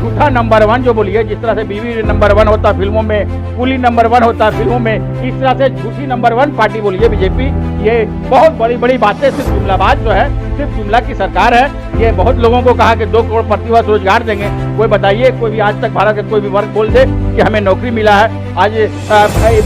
झूठा नंबर 1 जो बोलिए, जिस तरह से बीवी नंबर 1 होता फिल्मों में, कुली नंबर 1 होता फिल्मों में, इस तरह से झूठी नंबर 1 पार्टी बोलिए बीजेपी। ये बहुत बड़ी बड़ी बातें, सिर्फ जुमलाबाज जो है, सिर्फ जुमला की सरकार है। ये बहुत लोगों को कहा कि 2 करोड़ प्रतिवर्ष रोजगार देंगे। कोई बताइए, कोई भी आज तक भारत का कोई भी वर्ग बोल दे कि हमें नौकरी मिला है। आज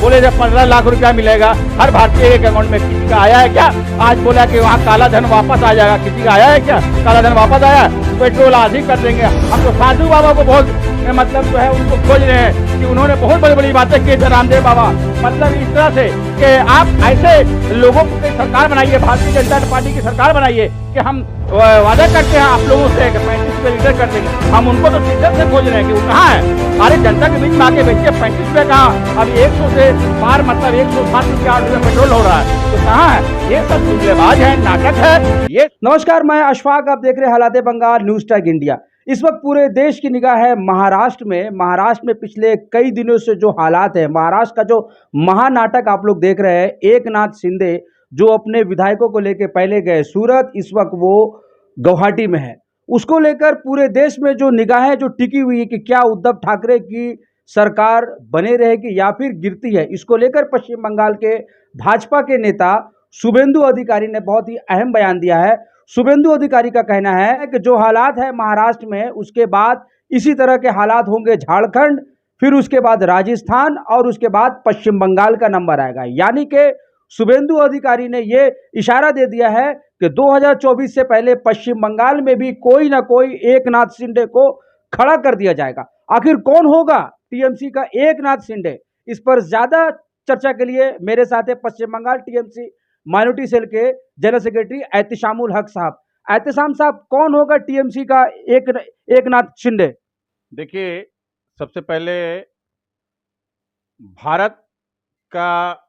बोले जब 15 लाख रुपया मिलेगा हर भारतीय के अकाउंट में, किसी का आया है क्या? आज बोला कि वहाँ काला धन वापस आ जाएगा, किसी का आया है क्या? काला धन वापस आया? पेट्रोल आधी कर देंगे। हम तो साधु बाबा को बहुत मतलब जो है उनको खोज रहे हैं कि उन्होंने बहुत बड़ी बड़ी बातें की थे, रामदेव बाबा। मतलब इस तरह से कि आप ऐसे लोगों को सरकार बनाइए, भारतीय जनता पार्टी की सरकार बनाइए कि हम वादा करते हैं आप लोगों से 35 रुपये लीटर कर देंगे। हम उनको तो शिद्दत से खोज रहे हैं कि वो कहाँ है। अरे जनता के बीच में आके बेचिए, 35 रुपये कहाँ, अभी 100 से पार, मतलब 160 रुपये 8 रुपये पेट्रोल हो रहा है, तो कहाँ है? ये सब जुमलेबाज है, नाटक है ये। नमस्कार, मैं अशफाक, आप देख रहे हैं हालात बंगाल न्यूज टैग इंडिया। इस वक्त पूरे देश की निगाह है महाराष्ट्र में। महाराष्ट्र में पिछले कई दिनों से जो हालात है, महाराष्ट्र का जो महानाटक आप लोग देख रहे हैं, एकनाथ शिंदे जो अपने विधायकों को लेकर पहले गए सूरत, इस वक्त वो गुवाहाटी में है। उसको लेकर पूरे देश में जो निगाहें जो टिकी हुई है कि क्या उद्धव ठाकरे की सरकार बने रहेगी या फिर गिरती है, इसको लेकर पश्चिम बंगाल के भाजपा के नेता शुभेंदु अधिकारी ने बहुत ही अहम बयान दिया है। शुभेंदु अधिकारी का कहना है कि जो हालात है महाराष्ट्र में, उसके बाद इसी तरह के हालात होंगे झारखंड, फिर उसके बाद राजस्थान और उसके बाद पश्चिम बंगाल का नंबर आएगा। यानी कि शुभेंदु अधिकारी ने ये इशारा दे दिया है कि 2024 से पहले पश्चिम बंगाल में भी कोई ना कोई एकनाथ शिंदे को खड़ा कर दिया जाएगा। आखिर कौन होगा टीएमसी का एकनाथ शिंदे, इस पर ज्यादा चर्चा के लिए मेरे साथ है पश्चिम बंगाल टीएमसी माइनॉरिटी सेल के जनरल सेक्रेटरी एहतिशामुल हक साहब। एहतिशाम साहब, कौन होगा टीएमसी का एकनाथ शिंदे? देखिए, सबसे पहले भारत का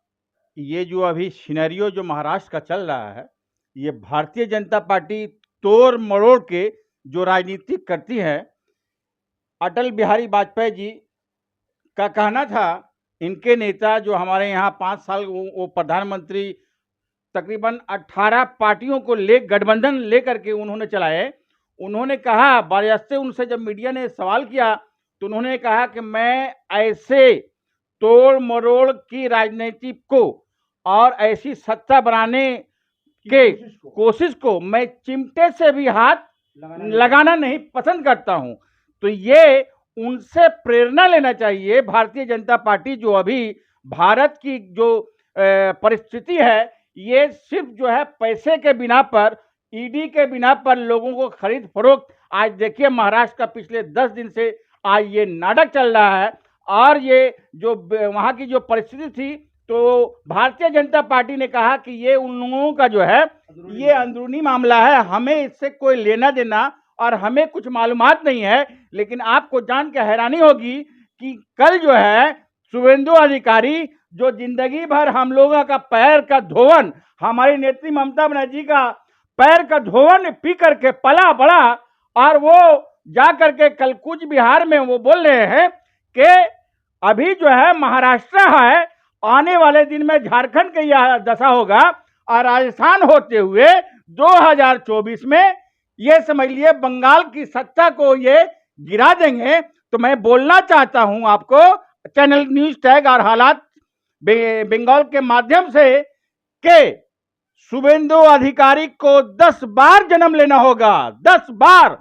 ये जो अभी सिनेरियो जो महाराष्ट्र का चल रहा है, ये भारतीय जनता पार्टी तोड़ मरोड़ के जो राजनीति करती है। अटल बिहारी वाजपेयी जी का कहना था, इनके नेता जो हमारे यहाँ 5 साल वो प्रधानमंत्री तकरीबन 18 पार्टियों को गठबंधन लेकर के उन्होंने चलाए। उन्होंने कहा, बारिश उनसे जब मीडिया ने सवाल किया तो उन्होंने कहा कि मैं ऐसे तोड़ मरोड़ की राजनीति को और ऐसी सत्ता बनाने के कोशिश को मैं चिमटे से भी हाथ लगाना नहीं पसंद करता हूं। तो ये उनसे प्रेरणा लेना चाहिए। भारतीय जनता पार्टी जो अभी भारत की जो परिस्थिति है, ये सिर्फ जो है पैसे के बिना पर, ईडी के बिना पर लोगों को खरीद फरोख्त। आज देखिए महाराष्ट्र का पिछले 10 दिन से आज ये नाटक चल रहा है। और ये जो वहाँ की जो परिस्थिति थी, तो भारतीय जनता पार्टी ने कहा कि ये उन लोगों का जो है ये अंदरूनी मामला है, हमें इससे कोई लेना देना और हमें कुछ मालूमात नहीं है। लेकिन आपको जान के हैरानी होगी कि कल जो है शुभेंदु अधिकारी जो जिंदगी भर हम लोगों का पैर का धोवन, हमारी नेत्री ममता बनर्जी का पैर का धोवन पी करके पला बड़ा, और वो जा करके कल कूच बिहार में वो बोल रहे हैं कि अभी जो है महाराष्ट्र है, आने वाले दिन में झारखंड की यह दशा होगा और राजस्थान होते हुए 2024 में ये समझ लिए बंगाल की सत्ता को ये गिरा देंगे। तो मैं बोलना चाहता हूं आपको चैनल न्यूज टैग और हालात बंगाल के माध्यम से कि शुभेंदु अधिकारी को 10 बार जन्म लेना होगा, 10 बार,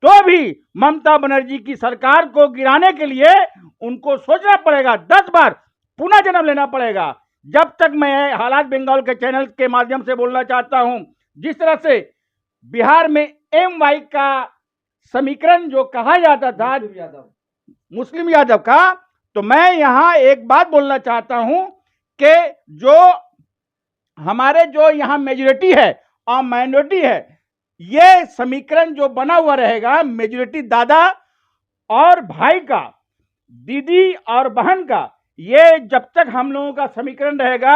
तो भी ममता बनर्जी की सरकार को गिराने के लिए उनको सोचना पड़ेगा, 10 बार पुनः जन्म लेना पड़ेगा। जब तक मैं हालात बंगाल के चैनल के माध्यम से बोलना चाहता हूं, जिस तरह से बिहार में MY का समीकरण जो कहा जाता था मुस्लिम यादव का, तो मैं यहां एक बात बोलना चाहता हूं कि जो हमारे जो यहां मेजॉरिटी है और माइनॉरिटी है, ये समीकरण जो बना हुआ रहेगा, मेजॉरिटी दादा और भाई का, दीदी और बहन का, ये जब तक हम लोगों का समीकरण रहेगा,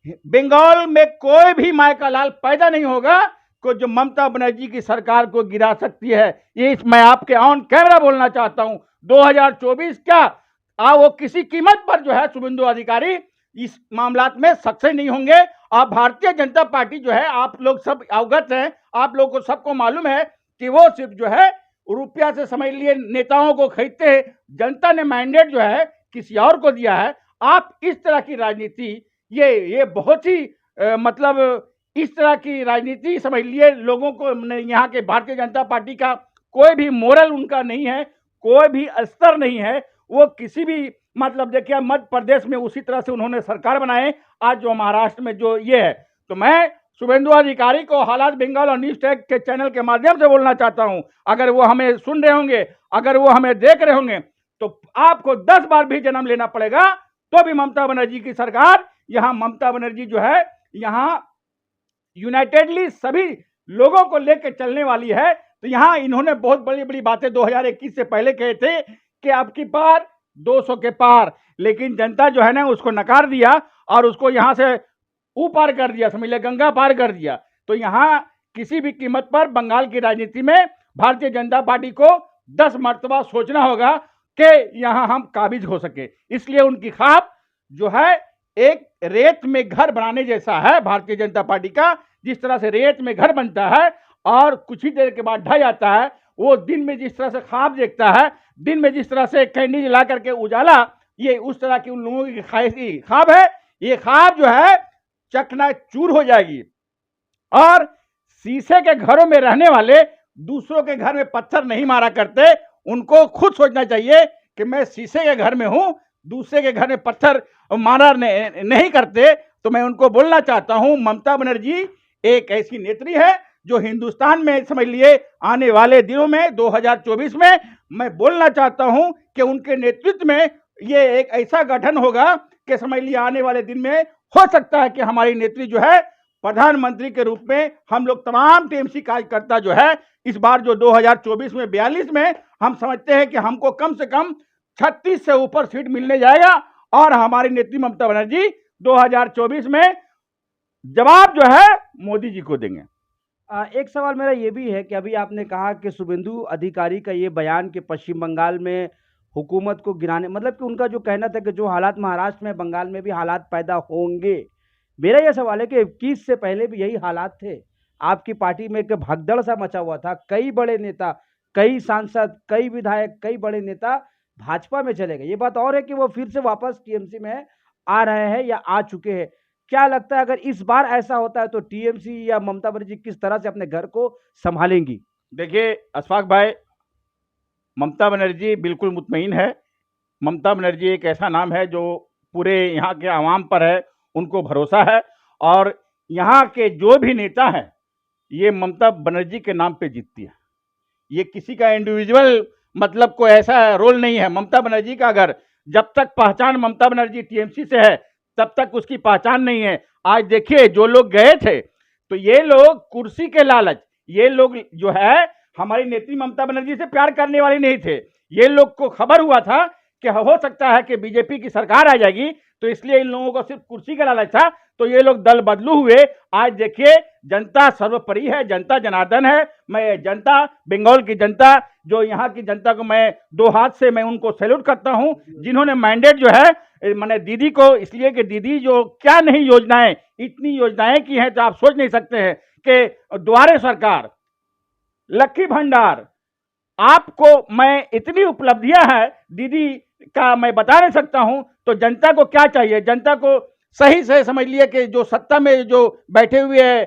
बंगाल में कोई भी माय का लाल पैदा नहीं होगा को जो ममता बनर्जी की सरकार को गिरा सकती है। ये मैं आपके ऑन कैमरा बोलना चाहता हूं। 2024 क्या वो किसी कीमत पर जो है शुभेंदु अधिकारी इस मामलात में सक्सेस नहीं होंगे। और भारतीय जनता पार्टी जो है, आप लोग सब अवगत हैं, आप लोग को सबको मालूम है कि वो सिर्फ जो है रुपया से समझ लिए नेताओं को खरीदते हैं। जनता ने मैंडेट जो है किसी और को दिया है। आप इस तरह की राजनीति, ये बहुत ही मतलब इस तरह की राजनीति समझ लिए लोगों को, यहाँ के भारतीय जनता पार्टी का कोई भी मोरल उनका नहीं है, कोई भी स्तर नहीं है। वो किसी भी मतलब देखिए मध्य प्रदेश में उसी तरह से उन्होंने सरकार बनाए, आज जो महाराष्ट्र में जो ये है। तो मैं शुभेंदु अधिकारी को हालात बंगाल और न्यूज टैग के चैनल के माध्यम से बोलना चाहता हूं, अगर वो हमें सुन रहे होंगे, अगर वो हमें देख रहे होंगे, तो आपको 10 बार भी जन्म लेना पड़ेगा तो भी ममता बनर्जी की सरकार, यहाँ ममता बनर्जी जो है यहाँ यूनाइटेडली सभी लोगों को लेकर चलने वाली है। तो यहाँ इन्होंने बहुत बड़ी बड़ी बातें 2021 से पहले कहे थे कि आपकी पार 200 के पार, लेकिन जनता जो है ना उसको नकार दिया और उसको यहाँ से ऊपर कर दिया, समझ ले गंगा पार कर दिया। तो यहाँ किसी भी कीमत पर बंगाल की राजनीति में भारतीय जनता पार्टी को 10 मर्तबा सोचना होगा कि यहाँ हम काबिज हो सके। इसलिए उनकी ख्वाब जो है एक रेत में घर बनाने जैसा है भारतीय जनता पार्टी का। जिस तरह से रेत में घर बनता है और कुछ ही देर के बाद ढह जाता है, वो दिन में जिस तरह से ख्वाब देखता है, दिन में जिस तरह से कैंडी जला करके उजाला, ये उस तरह की उन लोगों की ख्वाब है। ये ख्वाब जो है चकनाचूर हो जाएगी। और शीशे के घरों में रहने वाले दूसरों के घर में पत्थर नहीं मारा करते। उनको खुद सोचना चाहिए कि मैं शीशे के घर में हूं, दूसरे के घर में पत्थर मारा नहीं करते। तो मैं उनको बोलना चाहता हूं, ममता बनर्जी एक ऐसी नेत्री है जो हिंदुस्तान में समझ लिए आने वाले दिनों में 2024 में मैं बोलना चाहता हूं कि उनके नेतृत्व में ये एक ऐसा गठन होगा कि समझ लिए आने वाले दिन में हो सकता है कि हमारी नेत्री जो है प्रधानमंत्री के रूप में हम लोग तमाम टीएमसी कार्यकर्ता जो है इस बार जो 2024 में 42 में हम समझते हैं कि हमको कम से कम 36 से ऊपर सीट मिलने जाएगा और हमारी नेत्री ममता बनर्जी 2024 में जवाब जो है मोदी जी को देंगे। एक सवाल मेरा ये भी है कि अभी आपने कहा कि शुभेंदु अधिकारी का ये बयान कि पश्चिम बंगाल में हुकूमत को गिराने, मतलब कि उनका जो कहना था कि जो हालात महाराष्ट्र में, बंगाल में भी हालात पैदा होंगे। मेरा यह सवाल है कि 21 से पहले भी यही हालात थे। आपकी पार्टी में एक भगदड़ सा मचा हुआ था, कई बड़े नेता, कई सांसद, कई विधायक, कई बड़े नेता भाजपा में चले गए। ये बात और है कि वो फिर से वापस टीएमसी में आ रहे हैं या आ चुके हैं। क्या लगता है अगर इस बार ऐसा होता है तो टीएमसी या ममता बनर्जी किस तरह से अपने घर को संभालेंगी? देखिए अशफाक भाई, ममता बनर्जी बिल्कुल मुतमईन है। ममता बनर्जी एक ऐसा नाम है जो पूरे यहाँ के आवाम पर है, उनको भरोसा है। और यहाँ के जो भी नेता हैं ये ममता बनर्जी के नाम पे जीतती है। ये किसी का इंडिविजुअल मतलब कोई ऐसा रोल नहीं है। ममता बनर्जी का अगर जब तक पहचान ममता बनर्जी टीएमसी से है तब तक उसकी पहचान नहीं है। आज देखिए जो लोग गए थे तो ये लोग कुर्सी के लालच, ये लोग जो है हमारी नेत्री ममता बनर्जी से प्यार करने वाले नहीं थे। ये लोग को खबर हुआ था कि हो सकता है कि बीजेपी की सरकार आ जाएगी, तो इसलिए इन लोगों को सिर्फ कुर्सी का लालच था, तो ये लोग दल बदलू हुए। आज देखिए जनता सर्वोपरि है, जनता जनार्दन है। मैं जनता, बंगाल की जनता, जो यहाँ की जनता को मैं 2 हाथ से मैं उनको सैल्यूट करता हूँ, जिन्होंने मैंडेट जो है मैंने दीदी को, इसलिए कि दीदी जो क्या नहीं योजनाएं, इतनी योजनाएं की हैं तो आप सोच नहीं सकते हैं कि द्वारे सरकार, लक्की भंडार, आपको मैं इतनी उपलब्धियां हैं दीदी का मैं बता नहीं सकता हूं। तो जनता को क्या चाहिए? जनता को सही से समझ लिए कि जो सत्ता में जो बैठे हुए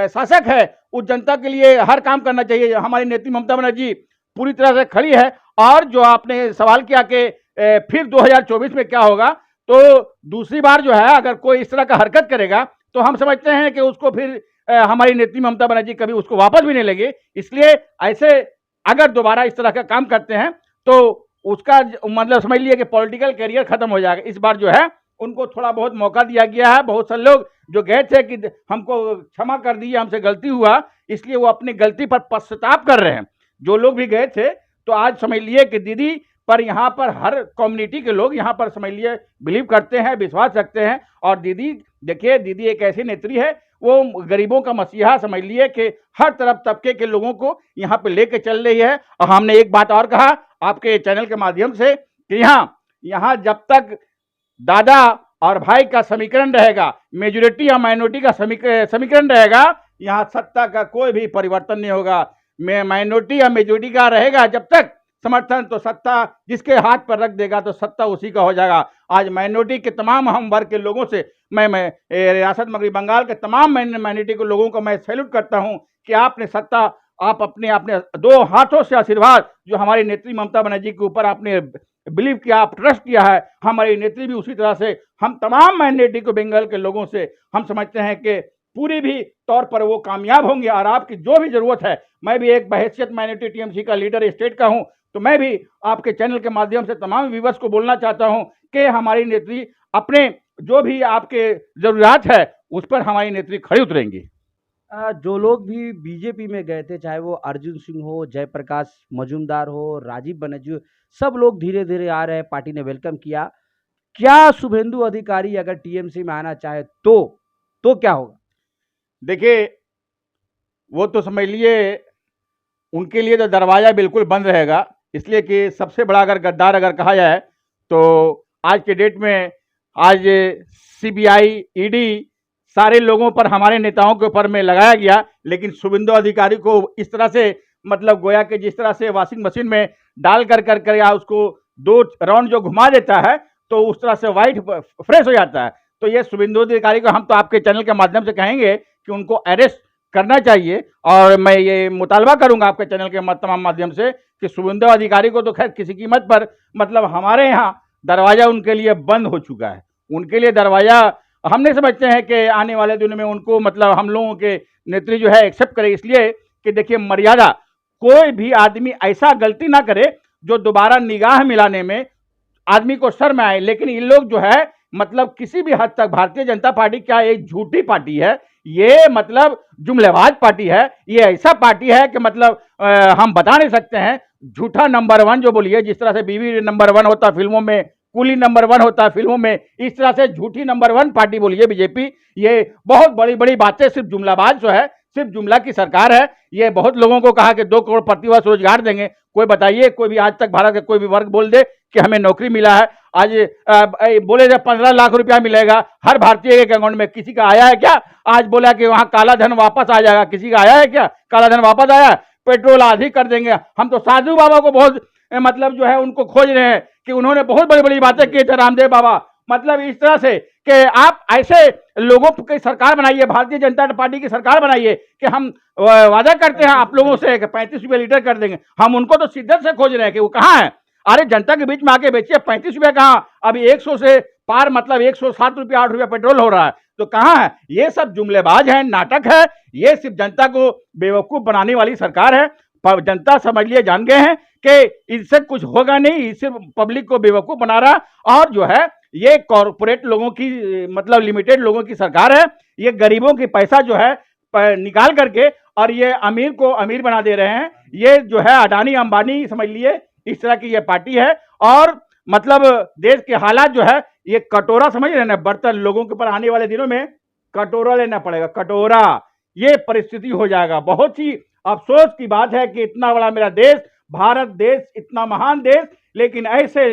शासक है उस जनता के लिए हर काम करना चाहिए। हमारी नेत्री ममता बनर्जी पूरी तरह से खड़ी है। और जो आपने सवाल किया कि फिर 2024 में क्या होगा, तो दूसरी बार जो है अगर कोई इस तरह का हरकत करेगा तो हम समझते हैं कि उसको फिर हमारी नेत्री ममता बनर्जी कभी उसको वापस भी नहीं लेगी। इसलिए ऐसे अगर दोबारा इस तरह का काम करते हैं तो उसका मतलब समझ लिए कि पॉलिटिकल करियर खत्म हो जाएगा। इस बार जो है उनको थोड़ा बहुत मौका दिया गया है। बहुत सारे लोग जो गए थे कि हमको क्षमा कर दीजिए, हमसे गलती हुआ, इसलिए वो अपनी गलती पर पश्चाताप कर रहे हैं। जो लोग भी गए थे तो आज समझ लिए कि दीदी पर यहाँ पर हर कम्युनिटी के लोग यहाँ पर समझ लिए बिलीव करते हैं, विश्वास रखते हैं। और दीदी देखिए, दीदी एक ऐसी नेत्री है, वो गरीबों का मसीहा समझ लिए कि हर तरफ तबके के लोगों को यहाँ पे लेके चल रही है। और हमने एक बात और कहा आपके चैनल के माध्यम से कि यहाँ जब तक दादा और भाई का समीकरण रहेगा, मेजोरिटी या माइनॉरिटी का समीकरण रहेगा, यहाँ सत्ता का कोई भी परिवर्तन नहीं होगा। माइनॉरिटी या मेजोरिटी का रहेगा जब तक समर्थन, तो सत्ता जिसके हाथ पर रख देगा तो सत्ता उसी का हो जाएगा। आज माइनॉरिटी के तमाम हम वर्ग के लोगों से मैं रियासत मगरबी बंगाल के तमाम माइनॉरिटी के लोगों को मैं सैल्यूट करता हूं कि आपने सत्ता, आप अपने अपने दो हाथों से आशीर्वाद जो हमारी नेत्री ममता बनर्जी के ऊपर आपने बिलीव किया, आप ट्रस्ट किया है, हमारी नेत्री भी उसी तरह से हम तमाम माइनॉरिटी को बंगाल के लोगों से हम समझते हैं कि पूरी भी तौर पर वो कामयाब होंगे। और आपकी जो भी जरूरत है, मैं भी एक बहैसियत माइनॉरिटी टीएमसी का लीडर स्टेट का हूं, तो मैं भी आपके चैनल के माध्यम से तमाम व्यूवर्स को बोलना चाहता हूं कि हमारी नेत्री अपने जो भी आपके जरूरत है उस पर हमारी नेत्री खड़ी उतरेंगी। जो लोग भी बीजेपी में गए थे, चाहे वो अर्जुन सिंह हो, जयप्रकाश मजूमदार हो, राजीव बनर्जी हो, सब लोग धीरे धीरे आ रहे हैं, पार्टी ने वेलकम किया। क्या शुभेंदु अधिकारी अगर टीएमसी में आना चाहे तो क्या होगा? देखिए, वो तो समझ लिए उनके लिए तो दरवाजा बिल्कुल बंद रहेगा, इसलिए कि सबसे बड़ा अगर गद्दार अगर कहा जाए तो आज के डेट में आज सीबीआई, ईडी सारे लोगों पर, हमारे नेताओं के ऊपर में लगाया गया, लेकिन शुभेंदु अधिकारी को इस तरह से मतलब गोया कि जिस तरह से वॉशिंग मशीन में डाल कर या उसको 2 राउंड जो घुमा देता है तो उस तरह से वाइट फ्रेश हो जाता है। तो ये शुभेंदु अधिकारी को हम तो आपके चैनल के माध्यम से कहेंगे कि उनको अरेस्ट करना चाहिए, और मैं ये मुतालबा करूंगा आपके चैनल के तमाम माध्यम से कि शुभेंदु अधिकारी को तो खैर किसी कीमत पर मतलब हमारे यहाँ दरवाजा उनके लिए बंद हो चुका है। उनके लिए दरवाजा हम नहीं समझते हैं कि आने वाले दिनों में उनको मतलब हम लोगों के नेत्री जो है एक्सेप्ट करे, इसलिए कि देखिए मर्यादा, कोई भी आदमी ऐसा गलती ना करे जो दोबारा निगाह मिलाने में आदमी को शर्म आए। लेकिन इन लोग जो है मतलब किसी भी हद तक भारतीय जनता पार्टी क्या एक झूठी पार्टी है, ये मतलब जुमलेबाज पार्टी है, ये ऐसा पार्टी है कि मतलब हम बता नहीं सकते हैं। झूठा नंबर 1 जो बोलिए, जिस तरह से बीवी नंबर 1 होता फिल्मों में, कुली नंबर 1 होता है फिल्मों में, इस तरह से झूठी नंबर 1 पार्टी बोलिए बीजेपी। ये बहुत बड़ी बड़ी बातें, सिर्फ जुमलाबाज जो है, सिर्फ जुमला की सरकार है। ये बहुत लोगों को कहा कि 2 करोड़ प्रतिवर्ष रोजगार देंगे। कोई बताइए, कोई भी आज तक भारत का कोई भी वर्ग बोल दे कि हमें नौकरी मिला है। आज बोले जब 15 लाख रुपया मिलेगा हर भारतीय के अकाउंट में, किसी का आया है क्या? आज बोला कि वहां काला धन वापस आ जाएगा, किसी का आया है क्या? काला धन वापस आया? पेट्रोल आधी कर देंगे। हम तो साधु बाबा को बहुत मतलब जो है उनको खोज रहे हैं कि उन्होंने बहुत बड़ी बड़ी बातें की थे, रामदेव बाबा। मतलब इस तरह से कि आप ऐसे लोगों की सरकार बनाइए, भारतीय जनता पार्टी की सरकार बनाइए कि हम वादा करते हैं आप लोगों से कि 35 रुपये लीटर कर देंगे। हम उनको तो शिद्दत से खोज रहे हैं कि वो कहाँ है। अरे जनता के बीच में आके बेचिए, 35 रुपये कहाँ, अभी 100 से पार मतलब 107 रुपये 8 रुपये पेट्रोल हो रहा है, तो कहाँ है? ये सब जुमलेबाज है, नाटक है। ये सिर्फ जनता को बेवकूफ बनाने वाली सरकार है। जनता समझ लिए जान गए हैं कि इससे कुछ होगा नहीं, सिर्फ पब्लिक को बेवकूफ बना रहा। और जो है ये कॉर्पोरेट लोगों की मतलब लिमिटेड लोगों की सरकार है। ये गरीबों की पैसा जो है निकाल करके और ये अमीर को अमीर बना दे रहे हैं। ये जो है अडानी अंबानी समझ लिए, इस तरह की ये पार्टी है। और मतलब देश के हालात जो है, ये कटोरा समझ रहे ना, बर्तन लोगों के ऊपर आने वाले दिनों में कटोरा लेना पड़ेगा, कटोरा। ये परिस्थिति हो जाएगा। बहुत ही अफसोस की बात है कि इतना बड़ा मेरा देश, भारत देश, इतना महान देश, लेकिन ऐसे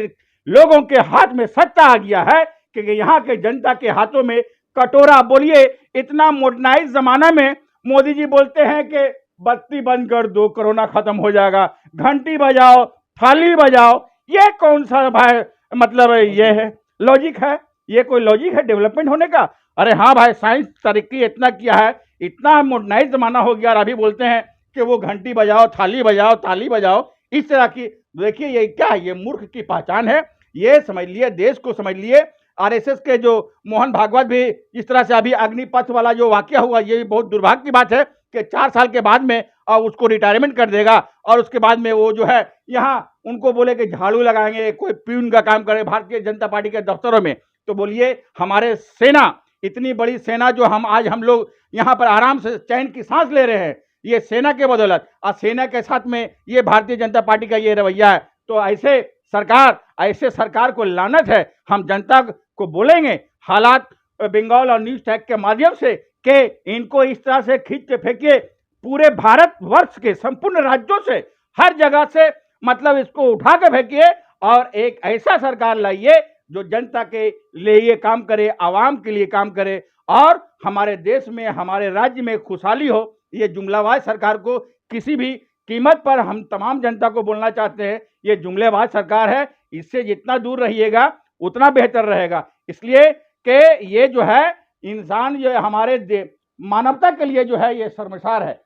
लोगों के हाथ में सत्ता आ गया है कि यहाँ के जनता के हाथों में कटोरा। बोलिए, इतना मॉडर्नाइज जमाना में मोदी जी बोलते हैं कि बत्ती बंद कर दो, कोरोना खत्म हो जाएगा, घंटी बजाओ, थाली बजाओ। ये कौन सा भाई मतलब ये है लॉजिक है? ये कोई लॉजिक है डेवलपमेंट होने का? अरे हाँ भाई, साइंस तरक्की इतना किया है, इतना मॉडर्नाइज जमाना हो गया और अभी बोलते हैं कि वो घंटी बजाओ, थाली बजाओ, ताली बजाओ, इस तरह की। देखिए ये क्या है? ये मूर्ख की पहचान है। ये समझ लिए, देश को समझ लिए। आरएसएस के जो मोहन भागवत भी इस तरह से अभी अग्निपथ वाला जो वाकया हुआ, ये भी बहुत दुर्भाग्य की बात है कि 4 साल के बाद में उसको रिटायरमेंट कर देगा और उसके बाद में वो जो है यहाँ उनको बोले कि झाड़ू लगाएंगे, कोई प्यून का काम करे भारतीय जनता पार्टी के दफ्तरों में। तो बोलिए, हमारे सेना, इतनी बड़ी सेना जो हम लोग यहाँ पर आराम से चैन की सांस ले रहे हैं, ये सेना के बदौलत। और सेना के साथ में ये भारतीय जनता पार्टी का ये रवैया है। तो ऐसे सरकार को लानत है। हम जनता को बोलेंगे हालात बंगाल और न्यूज टैग के माध्यम से कि इनको इस तरह से खींच के फेंकिए, पूरे भारत वर्ष के संपूर्ण राज्यों से, हर जगह से मतलब इसको उठा के फेंकिए और एक ऐसा सरकार लाइए जो जनता के लिए काम करे, आवाम के लिए काम करे और हमारे देश में, हमारे राज्य में खुशहाली हो। ये जुमलाबाज सरकार को किसी भी कीमत पर हम तमाम जनता को बोलना चाहते हैं, ये जुमलेबाज सरकार है, इससे जितना दूर रहिएगा उतना बेहतर रहेगा। इसलिए कि ये जो है इंसान जो है हमारे मानवता के लिए जो है ये शर्मसार है।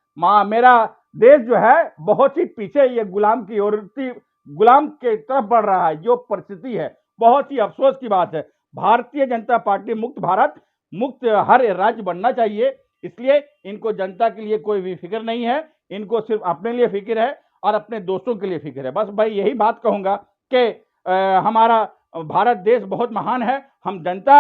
मेरा देश जो है बहुत ही पीछे ये गुलाम के तरफ बढ़ रहा है। जो परिस्थिति है बहुत ही अफसोस की बात है। भारतीय जनता पार्टी मुक्त भारत, मुक्त हर राज्य बनना चाहिए। इसलिए इनको जनता के लिए कोई भी फिक्र नहीं है, इनको सिर्फ अपने लिए फिक्र है और अपने दोस्तों के लिए फिक्र है। बस भाई यही बात कहूंगा कि हमारा भारत देश बहुत महान है। हम जनता,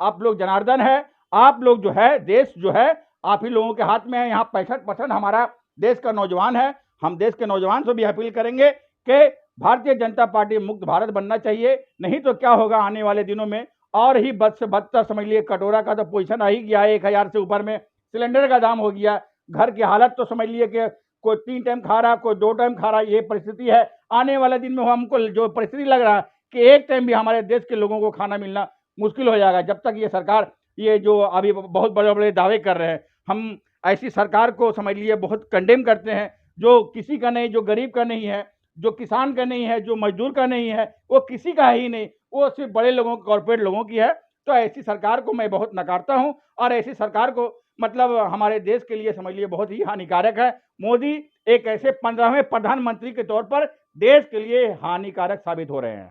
आप लोग जनार्दन है, आप लोग जो है देश जो है आप ही लोगों के हाथ में है। यहाँ 65% हमारा देश का नौजवान है। हम देश के नौजवान से भी अपील करेंगे कि भारतीय जनता पार्टी मुक्त भारत बनना चाहिए। नहीं तो क्या होगा आने वाले दिनों में, और ही बद से बदतर समझ लिए। कटोरा का तो पोजीशन आ ही गया, 1000 से ऊपर में सिलेंडर का दाम हो गया। घर की हालत तो समझ लिए कि कोई 3 टाइम खा रहा, कोई 2 टाइम खा रहा, ये परिस्थिति है। आने वाले दिन में हमको जो परिस्थिति लग रहा है कि 1 टाइम भी हमारे देश के लोगों को खाना मिलना मुश्किल हो जाएगा, जब तक ये सरकार ये जो अभी बहुत बड़े बड़े दावे कर रहे हैं। हम ऐसी सरकार को समझ लिए बहुत कंडेम करते हैं, जो किसी का नहीं, जो गरीब का नहीं है, जो किसान का नहीं है, जो मजदूर का नहीं है, वो किसी का ही नहीं, वो सिर्फ बड़े लोगों, कॉर्पोरेट लोगों की है। तो ऐसी सरकार को मैं बहुत नकारता हूं और ऐसी सरकार को मतलब हमारे देश के लिए समझ लिए बहुत ही हानिकारक है। मोदी एक ऐसे 15वें प्रधानमंत्री के तौर पर देश के लिए हानिकारक साबित हो रहे हैं।